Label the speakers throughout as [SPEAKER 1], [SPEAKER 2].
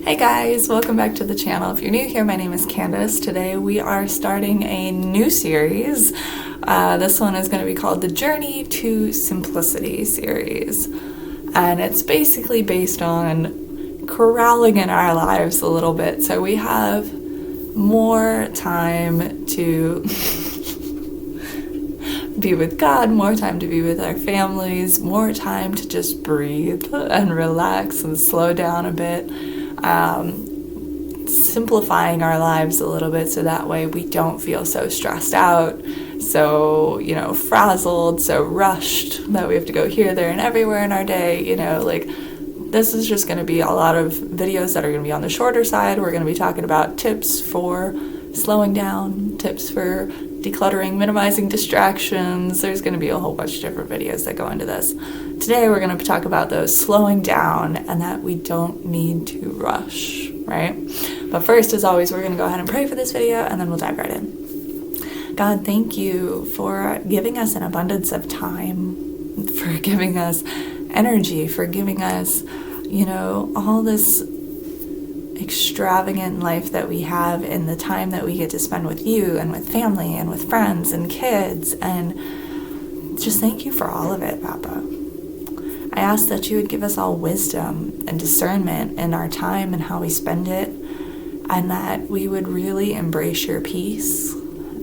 [SPEAKER 1] Hey guys, welcome back to the channel. If you're new here, my name is Candice. Today we are starting a new series. This one is going to be called the Journey to Simplicity series. And it's basically based on corralling in our lives a little bit so we have more time to be with God, more time to be with our families, more time to just breathe and relax and slow down a bit. Simplifying our lives a little bit so that way we don't feel so stressed out, so, frazzled, so rushed that we have to go here, there, and everywhere in our day. This is just going to be a lot of videos that are going to be on the shorter side. We're going to be talking about tips for slowing down, tips for decluttering, minimizing distractions. There's going to be a whole bunch of different videos that go into this. Today we're going to talk about those slowing down and that we don't need to rush, right? But first, as always, we're going to go ahead and pray for this video and then we'll dive right in. God, thank you for giving us an abundance of time, for giving us energy, for giving us, all this extravagant life that we have in the time that we get to spend with you and with family and with friends and kids. And just thank you for all of it, Papa. I ask that you would give us all wisdom and discernment in our time and how we spend it, and that we would really embrace your peace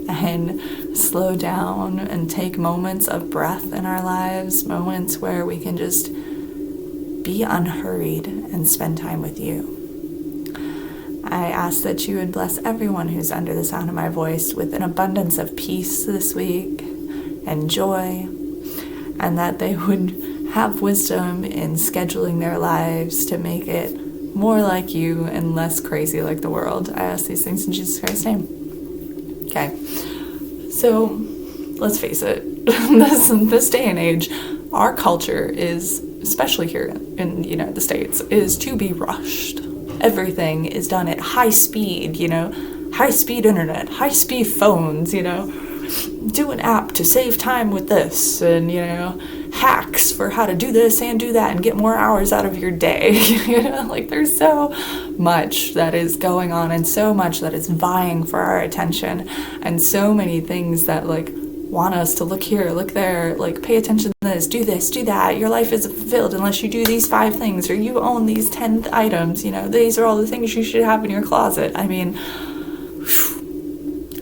[SPEAKER 1] and slow down and take moments of breath in our lives, moments where we can just be unhurried and spend time with you. I ask that you would bless everyone who's under the sound of my voice with an abundance of peace this week and joy, and that they would have wisdom in scheduling their lives to make it more like you and less crazy like the world. I ask these things in Jesus Christ's name. Okay, so let's face it, this day and age, our culture is, especially here in the States, is to be rushed. Everything is done at high speed, high speed internet, high speed phones, do an app to save time with this, and hacks for how to do this and do that and get more hours out of your day. There's so much that is going on and so much that is vying for our attention, and so many things that want us to look here, look there, pay attention to this, do that. Your life isn't fulfilled unless you do these 5 things, or you own these 10 items. These are all the things you should have in your closet. I mean,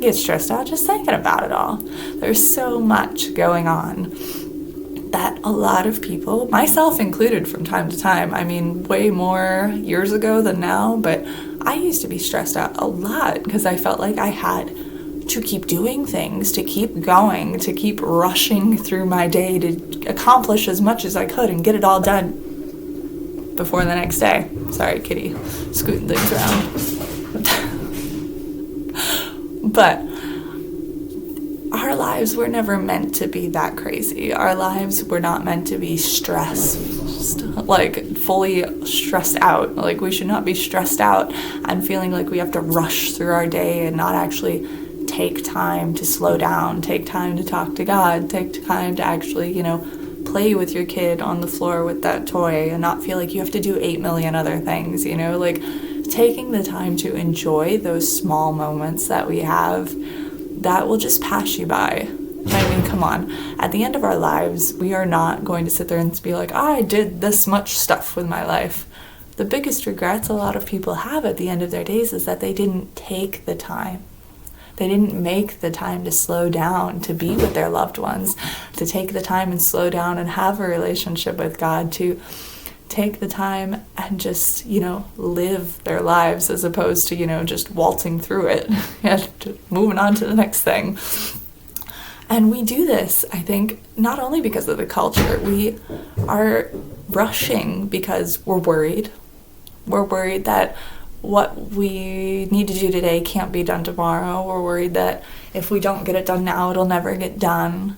[SPEAKER 1] get stressed out just thinking about it all. There's so much going on that a lot of people, myself included from time to time, way more years ago than now, but I used to be stressed out a lot because I felt like I had to keep doing things, to keep going, to keep rushing through my day to accomplish as much as I could and get it all done before the next day. Sorry, kitty, scooting things around. But our lives were never meant to be that crazy. Our lives were not meant to be stressed, fully stressed out. We should not be stressed out and feeling like we have to rush through our day and not actually take time to slow down, take time to talk to God, take time to actually, play with your kid on the floor with that toy and not feel like you have to do 8 million other things, taking the time to enjoy those small moments that we have that will just pass you by. Come on. At the end of our lives, we are not going to sit there and be like, I did this much stuff with my life. The biggest regrets a lot of people have at the end of their days is that they didn't take the time. They didn't make the time to slow down, to be with their loved ones, to take the time and slow down and have a relationship with God, to take the time and just, live their lives as opposed to, just waltzing through it and moving on to the next thing. And we do this, I think, not only because of the culture. We are rushing because we're worried. We're worried that what we need to do today can't be done tomorrow. We're worried that if we don't get it done now, it'll never get done.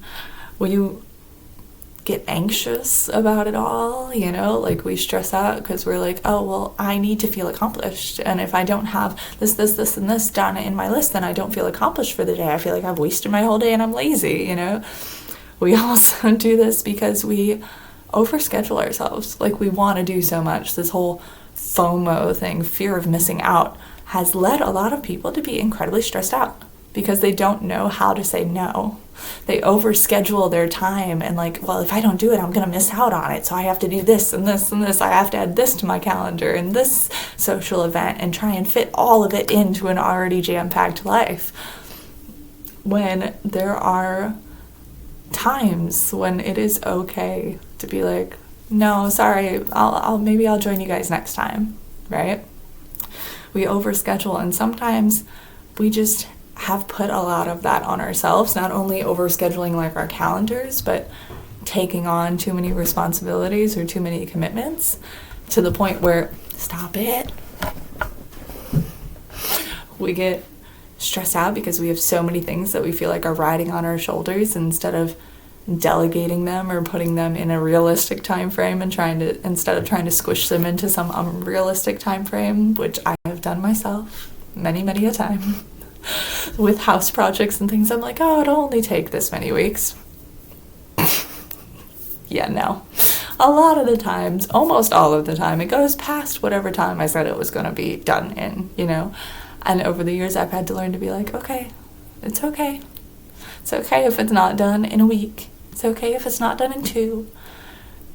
[SPEAKER 1] We get anxious about it all, we stress out because we're like, oh, well, I need to feel accomplished. And if I don't have this, and this done in my list, then I don't feel accomplished for the day. I feel like I've wasted my whole day and I'm lazy, We also do this because we overschedule ourselves. We want to do so much. This whole FOMO thing, fear of missing out, has led a lot of people to be incredibly stressed out because they don't know how to say no. They overschedule their time and like, well, if I don't do it, I'm going to miss out on it. So I have to do this and this and this. I have to add this to my calendar and this social event and try and fit all of it into an already jam-packed life. When there are times when it is okay to be like, no, sorry, I'll join you guys next time, right? We overschedule, and sometimes we just have put a lot of that on ourselves, not only overscheduling like our calendars, but taking on too many responsibilities or too many commitments to the point where, stop it. We get stressed out because we have so many things that we feel like are riding on our shoulders instead of delegating them or putting them in a realistic time frame and instead of trying to squish them into some unrealistic time frame, which I have done myself many a time with house projects and things. I'm like, oh, it'll only take this many weeks. Yeah, no. A lot of the times, almost all of the time, it goes past whatever time I said it was going to be done in, And over the years, I've had to learn to be like, okay, it's okay. It's okay if it's not done in a week. It's okay if it's not done in 2.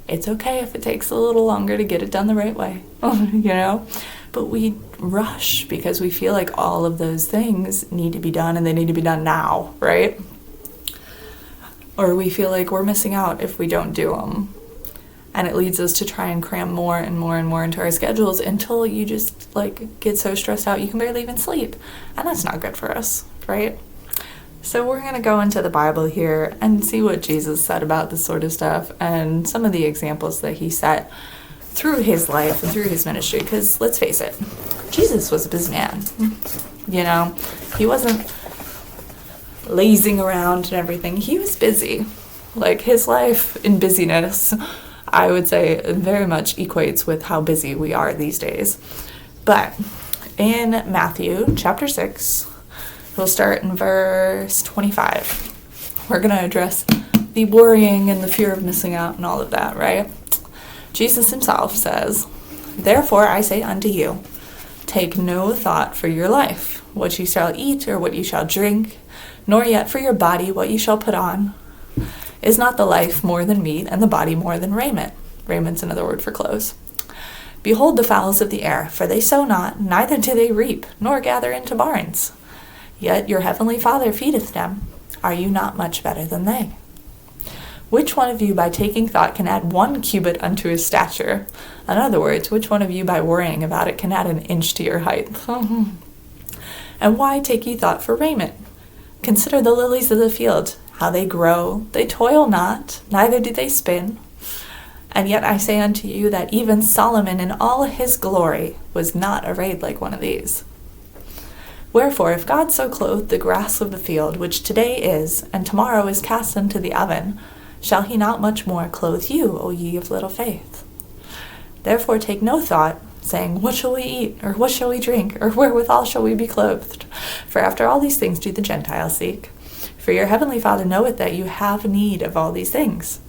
[SPEAKER 1] It's okay if it takes a little longer to get it done the right way, But we rush because we feel like all of those things need to be done and they need to be done now, right? Or we feel like we're missing out if we don't do them. And it leads us to try and cram more and more and more into our schedules until you just get so stressed out you can barely even sleep. And that's not good for us, right? So we're going to go into the Bible here and see what Jesus said about this sort of stuff and some of the examples that he set through his life and through his ministry. Because let's face it, Jesus was a busy man. He wasn't lazing around and everything. He was busy. His life in busyness, I would say, very much equates with how busy we are these days. But in Matthew chapter 6, we'll start in verse 25. We're going to address the worrying and the fear of missing out and all of that, right? Jesus himself says, "Therefore I say unto you, take no thought for your life, what ye shall eat or what ye shall drink, nor yet for your body what ye shall put on. Is not the life more than meat, and the body more than raiment?" Raiment's another word for clothes. "Behold the fowls of the air, for they sow not, neither do they reap, nor gather into barns. Yet your heavenly Father feedeth them. Are you not much better than they? Which one of you by taking thought can add 1 cubit unto his stature? In other words, which one of you by worrying about it can add an inch to your height? And why take ye thought for raiment? Consider the lilies of the field, how they grow. They toil not, neither do they spin. And yet I say unto you that even Solomon in all his glory was not arrayed like one of these. Wherefore, if God so clothe the grass of the field, which today is, and tomorrow is cast into the oven, shall he not much more clothe you, O ye of little faith? Therefore take no thought, saying, What shall we eat? Or what shall we drink? Or wherewithal shall we be clothed? For after all these things do the Gentiles seek. For your heavenly Father knoweth that you have need of all these things.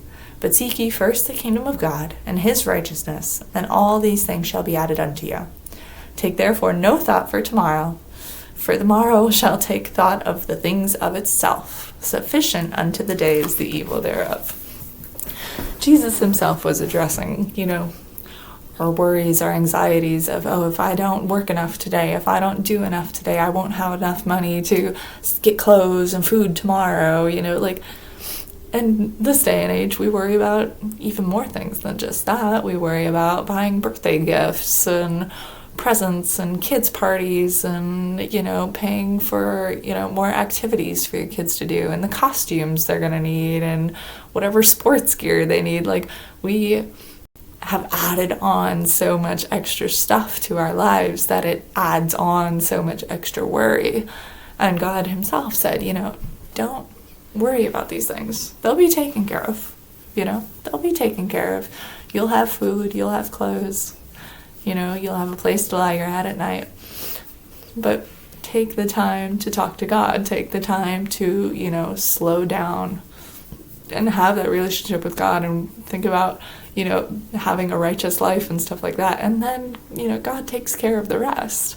[SPEAKER 1] But seek ye first the kingdom of God, and his righteousness, and all these things shall be added unto you. Take therefore no thought for tomorrow, for the morrow shall take thought of the things of itself. Sufficient unto the day is the evil thereof. Jesus himself was addressing, our worries, our anxieties of, if I don't work enough today, if I don't do enough today, I won't have enough money to get clothes and food tomorrow, And this day and age, we worry about even more things than just that. We worry about buying birthday gifts and presents and kids' parties and, paying for, more activities for your kids to do and the costumes they're going to need and whatever sports gear they need. We have added on so much extra stuff to our lives that it adds on so much extra worry. And God himself said, don't worry about these things. They'll be taken care of. They'll be taken care of. You'll have food, you'll have clothes, you'll have a place to lie your head at night. But take the time to talk to God. Take the time to, slow down and have that relationship with God and think about, having a righteous life and stuff like that. And then, God takes care of the rest.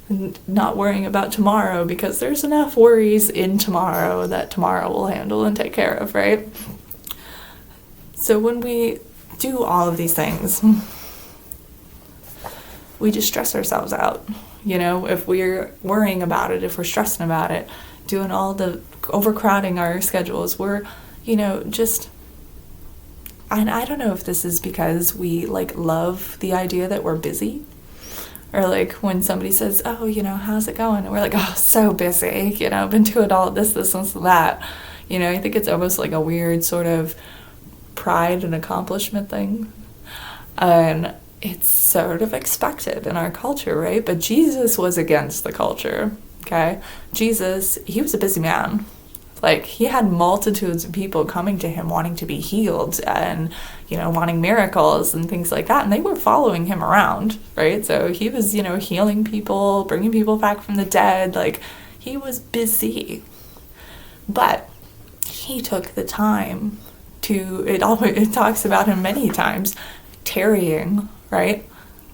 [SPEAKER 1] And not worrying about tomorrow, because there's enough worries in tomorrow that tomorrow will handle and take care of, right? So when we do all of these things, we just stress ourselves out. If we're worrying about it, if we're stressing about it, doing all the overcrowding our schedules, we're, just... And I don't know if this is because we, love the idea that we're busy. Or, when somebody says, oh, how's it going? And we're like, oh, so busy. I've been doing all this, and that. I think it's almost like a weird sort of pride and accomplishment thing. And it's sort of expected in our culture, right? But Jesus was against the culture, okay? Jesus, he was a busy man. He had multitudes of people coming to him wanting to be healed and, wanting miracles and things like that. And they were following him around, right? So he was, healing people, bringing people back from the dead. He was busy. But he took the time to, it talks about him many times, tarrying, right?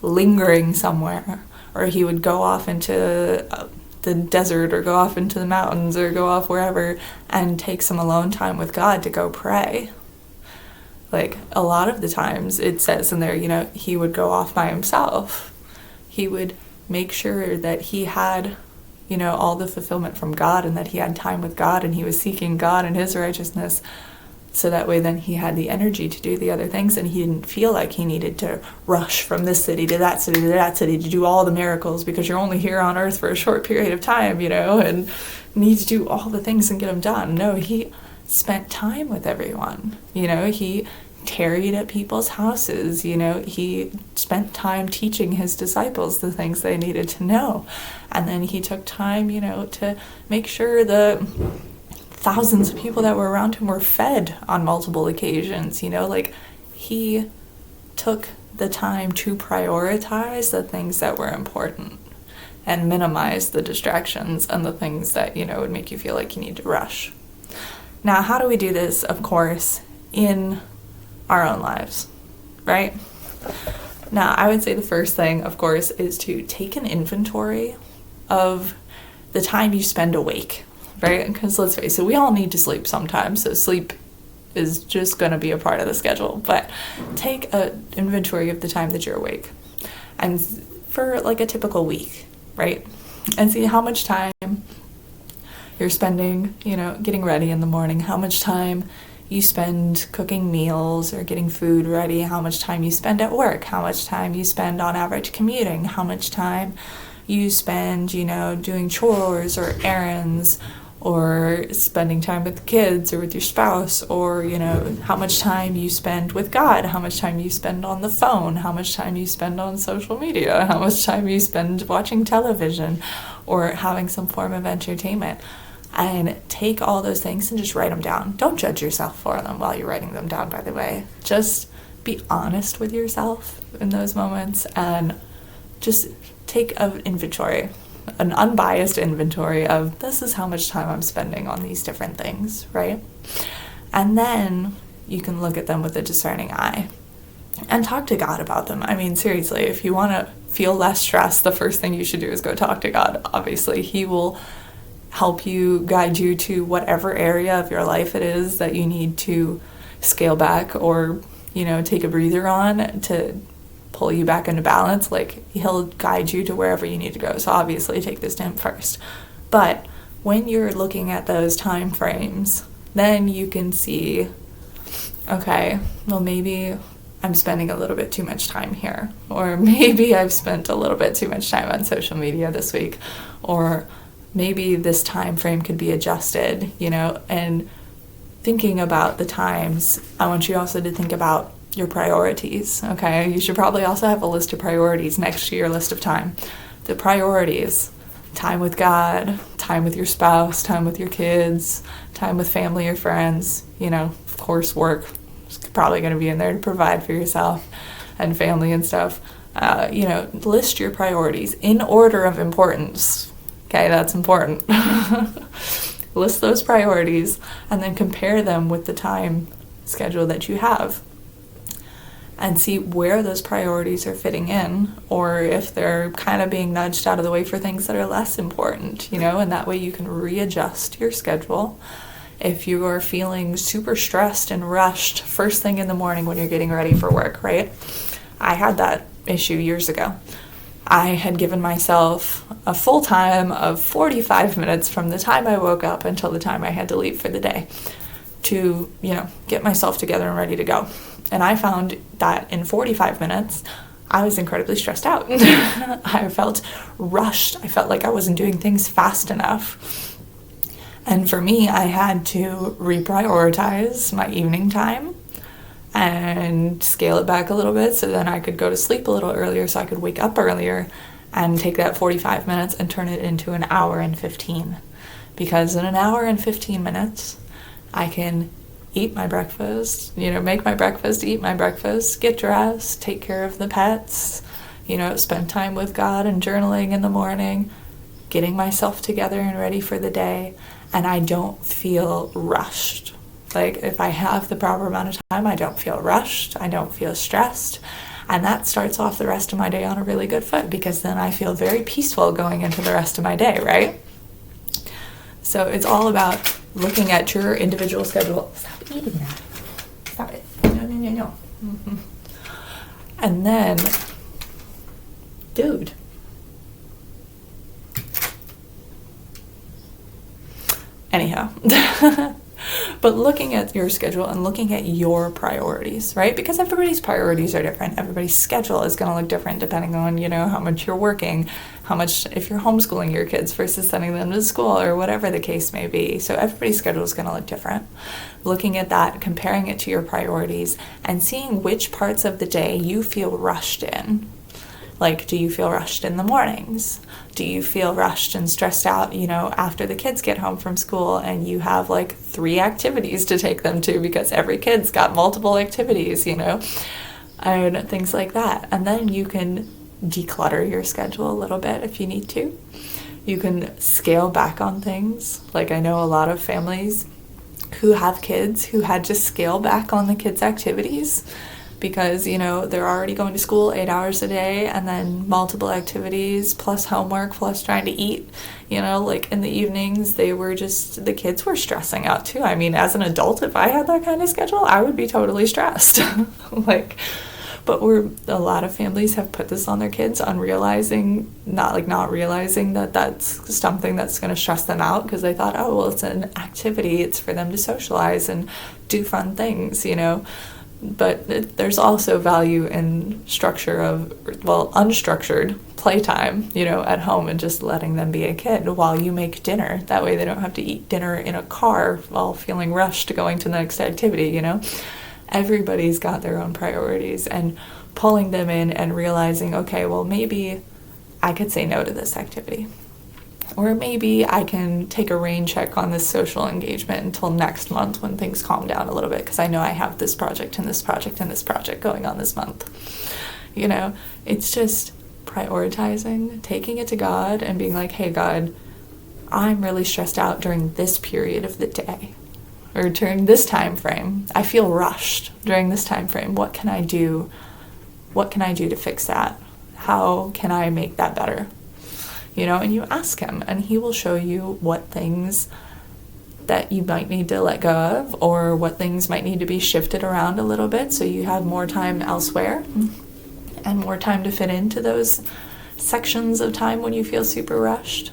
[SPEAKER 1] Lingering somewhere. Or he would go off into the desert, or go off into the mountains, or go off wherever and take some alone time with God to go pray. A lot of the times it says in there, he would go off by himself. He would make sure that he had, all the fulfillment from God, and that he had time with God, and he was seeking God and his righteousness. So that way then he had the energy to do the other things, and he didn't feel like he needed to rush from this city to that city to that city to do all the miracles, because you're only here on earth for a short period of time, and need to do all the things and get them done. No, he spent time with everyone. He tarried at people's houses. He spent time teaching his disciples the things they needed to know. And then he took time, to make sure the thousands of people that were around him were fed on multiple occasions. He took the time to prioritize the things that were important and minimize the distractions and the things that, would make you feel like you need to rush. Now, how do we do this? Of course, in our own lives, right? Now, I would say the first thing, of course, is to take an inventory of the time you spend awake. Right? Because let's face it, we all need to sleep sometimes, so sleep is just going to be a part of the schedule. But take an inventory of the time that you're awake, and for a typical week, right? And see how much time you're spending, getting ready in the morning, how much time you spend cooking meals or getting food ready, how much time you spend at work, how much time you spend on average commuting, how much time you spend, doing chores or errands, or spending time with the kids or with your spouse, or, how much time you spend with God, how much time you spend on the phone, how much time you spend on social media, how much time you spend watching television or having some form of entertainment. And take all those things and just write them down. Don't judge yourself for them while you're writing them down, by the way. Just be honest with yourself in those moments, and just take an inventory. An unbiased inventory of, this is how much time I'm spending on these different things, right? And then you can look at them with a discerning eye and talk to God about them. I mean, seriously, if you want to feel less stressed, the first thing you should do is go talk to God. Obviously, he will help you, guide you to whatever area of your life it is that you need to scale back or, take a breather on to pull you back into balance. He'll guide you to wherever you need to go. So obviously take this to him first. But when you're looking at those time frames, then you can see, okay, well, maybe I'm spending a little bit too much time here, or maybe I've spent a little bit too much time on social media this week, or maybe this time frame could be adjusted, and thinking about the times, I want you also to think about your priorities, okay? You should probably also have a list of priorities next to your list of time. The priorities: time with God, time with your spouse, time with your kids, time with family or friends, of course work is probably going to be in there to provide for yourself and family and stuff. List your priorities in order of importance, okay? That's important. List those priorities and then compare them with the time schedule that you have. and see where those priorities are fitting in, or if they're kind of being nudged out of the way for things that are less important, and that way you can readjust your schedule. If you are feeling super stressed and rushed first thing in the morning when you're getting ready for work, right? I had that issue years ago. I had given myself a full time of 45 minutes from the time I woke up until the time I had to leave for the day to, get myself together and ready to go. And I found that in 45 minutes, I was incredibly stressed out. I felt rushed. I felt like I wasn't doing things fast enough. And for me, I had to reprioritize my evening time and scale it back a little bit so then I could go to sleep a little earlier, so I could wake up earlier and take that 45 minutes and turn it into an hour and 15. Because in an hour and 15 minutes, I can eat my breakfast, make my breakfast, eat my breakfast, get dressed, take care of the pets, spend time with God and journaling in the morning, getting myself together and ready for the day, and I don't feel rushed. Like, if I have the proper amount of time, I don't feel rushed, I don't feel stressed, and that starts off the rest of my day on a really good foot, because then I feel very peaceful going into the rest of my day, right? So it's all about looking at your individual schedule. Stop eating that. Stop it. No. Mm-hmm. And then, dude. Anyhow. But looking at your schedule and looking at your priorities, right? Because everybody's priorities are different. Everybody's schedule is going to look different depending on, how much you're working, how much, if you're homeschooling your kids versus sending them to school or whatever the case may be. So everybody's schedule is going to look different. Looking at that, comparing it to your priorities, and seeing which parts of the day you feel rushed in. Like, do you feel rushed in the mornings? Do you feel rushed and stressed out, after the kids get home from school and you have 3 activities to take them to because every kid's got multiple activities, and things like that. And then you can declutter your schedule a little bit if you need to. You can scale back on things. Like, I know a lot of families who have kids who had to scale back on the kids' activities because, they're already going to school 8 hours a day and then multiple activities plus homework plus trying to eat, in the evenings, the kids were stressing out too. I mean, as an adult, if I had that kind of schedule, I would be totally stressed. But a lot of families have put this on their kids, not realizing that that's something that's going to stress them out because they thought, oh, well, it's an activity. It's for them to socialize and do fun things, But there's also value in structure of, unstructured playtime, at home and just letting them be a kid while you make dinner. That way they don't have to eat dinner in a car while feeling rushed going to the next activity, Everybody's got their own priorities, and pulling them in and realizing, okay, well, maybe I could say no to this activity. Or maybe I can take a rain check on this social engagement until next month when things calm down a little bit, because I know I have this project and this project and this project going on this month. It's just prioritizing, taking it to God and being like, hey, God, I'm really stressed out during this period of the day or during this time frame. I feel rushed during this time frame. What can I do? What can I do to fix that? How can I make that better? And you ask him, and he will show you what things that you might need to let go of, or what things might need to be shifted around a little bit so you have more time elsewhere and more time to fit into those sections of time when you feel super rushed.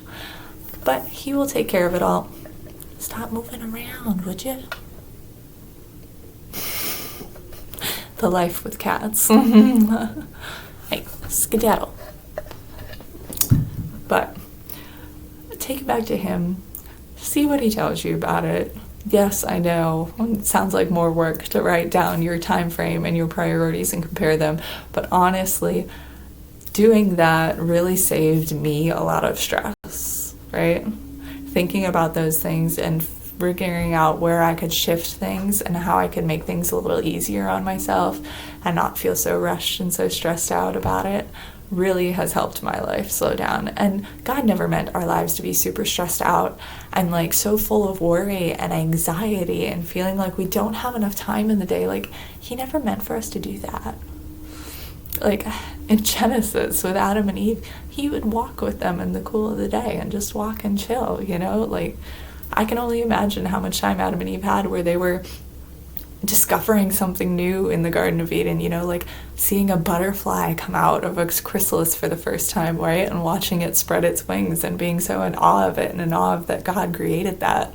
[SPEAKER 1] But he will take care of it all. Stop moving around, would you? The life with cats. Hey, skedaddle. But take it back to him. See what he tells you about it. Yes, I know. It sounds like more work to write down your time frame and your priorities and compare them. But honestly, doing that really saved me a lot of stress, right? Thinking about those things and figuring out where I could shift things and how I could make things a little easier on myself and not feel so rushed and so stressed out about it really has helped my life slow down. And God never meant our lives to be super stressed out and like so full of worry and anxiety and feeling like we don't have enough time in the day. Like, he never meant for us to do that. Like in Genesis with Adam and Eve, he would walk with them in the cool of the day and just walk and chill, you know? Like, I can only imagine how much time Adam and Eve had where they were discovering something new in the Garden of Eden, you know, like seeing a butterfly come out of a chrysalis for the first time, right? And watching it spread its wings and being so in awe of it and in awe of that God created that.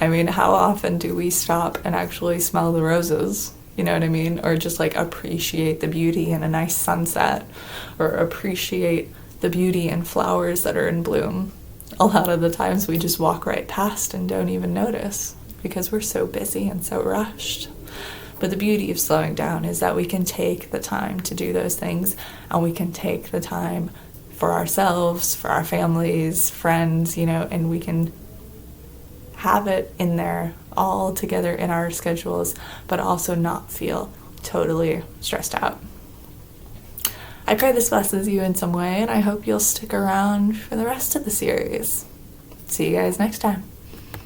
[SPEAKER 1] I mean, how often do we stop and actually smell the roses? You know what I mean? Or just like appreciate the beauty in a nice sunset, or appreciate the beauty in flowers that are in bloom. A lot of the times we just walk right past and don't even notice because we're so busy and so rushed. But the beauty of slowing down is that we can take the time to do those things, and we can take the time for ourselves, for our families, friends, you know, and we can have it in there all together in our schedules, but also not feel totally stressed out. I pray this blesses you in some way, and I hope you'll stick around for the rest of the series. See you guys next time.